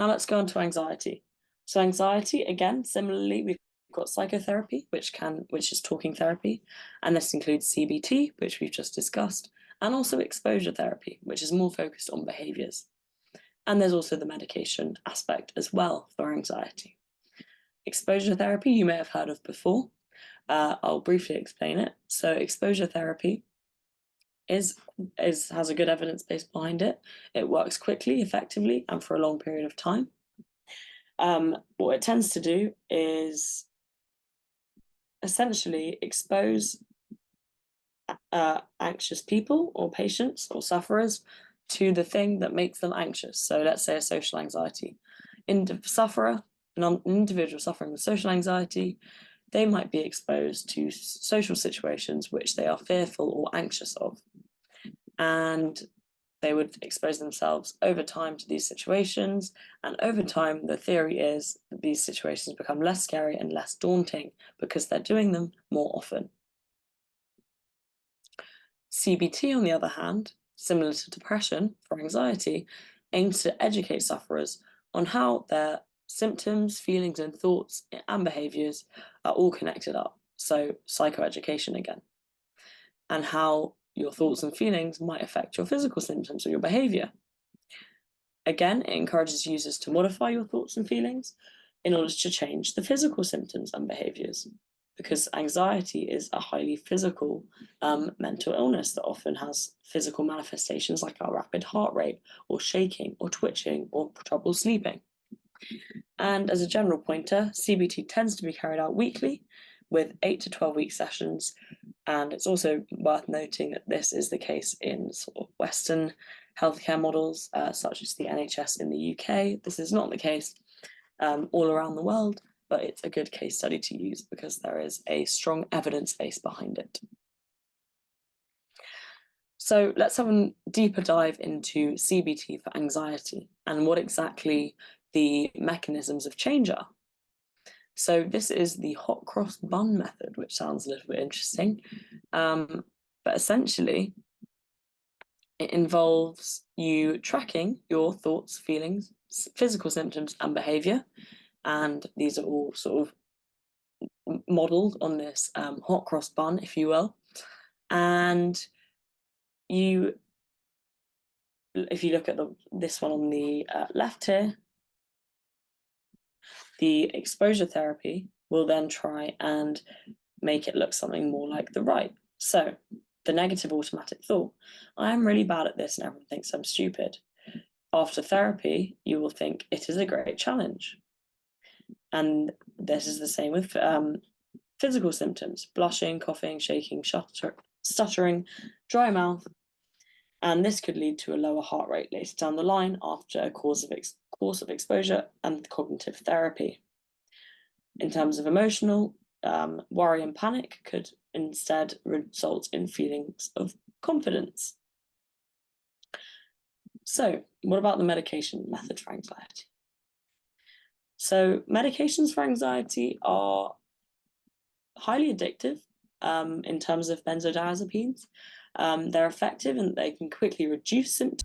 Now let's go on to anxiety. So anxiety, again, similarly, we've got psychotherapy, which is talking therapy, and this includes CBT, which we've just discussed, and also exposure therapy, which is more focused on behaviors. And there's also the medication aspect as well for anxiety. Exposure therapy you may have heard of before. I'll briefly explain it. So exposure therapy has a good evidence base behind it. It works quickly, effectively, and for a long period of time. What it tends to do is essentially expose anxious people or patients or sufferers to the thing that makes them anxious. So let's say a social anxiety. An individual suffering with social anxiety, they might be exposed to social situations which they are fearful or anxious of. And they would expose themselves over time to these situations. And over time, the theory is that these situations become less scary and less daunting because they're doing them more often. CBT, on the other hand, similar to depression for anxiety, aims to educate sufferers on how their symptoms, feelings, and thoughts and behaviors are all connected up. So psychoeducation again. And how your thoughts and feelings might affect your physical symptoms or your behavior. Again, it encourages users to modify your thoughts and feelings in order to change the physical symptoms and behaviors, because anxiety is a highly physical mental illness that often has physical manifestations like a rapid heart rate or shaking or twitching or trouble sleeping. And as a general pointer, CBT tends to be carried out weekly with 8 to 12-week sessions. And it's also worth noting that this is the case in sort of Western healthcare models, such as the NHS in the UK. This is not the case all around the world, but it's a good case study to use because there is a strong evidence base behind it. So let's have a deeper dive into CBT for anxiety and what exactly the mechanisms of change are. So this is the hot cross bun method, which sounds a little bit interesting. But essentially, it involves you tracking your thoughts, feelings, physical symptoms, and behavior. And these are all sort of modeled on this hot cross bun, if you will. And if you look at this one on the left here, the exposure therapy will then try and make it look something more like the right. So the negative automatic thought, I am really bad at this and everyone thinks I'm stupid. After therapy, you will think it is a great challenge. And this is the same with physical symptoms, blushing, coughing, shaking, stuttering, dry mouth. And this could lead to a lower heart rate later down the line after a course of exposure and cognitive therapy. In terms of emotional, worry and panic could instead result in feelings of confidence. So, what about the medication method for anxiety? So, medications for anxiety are highly addictive in terms of benzodiazepines. They're effective and they can quickly reduce symptoms.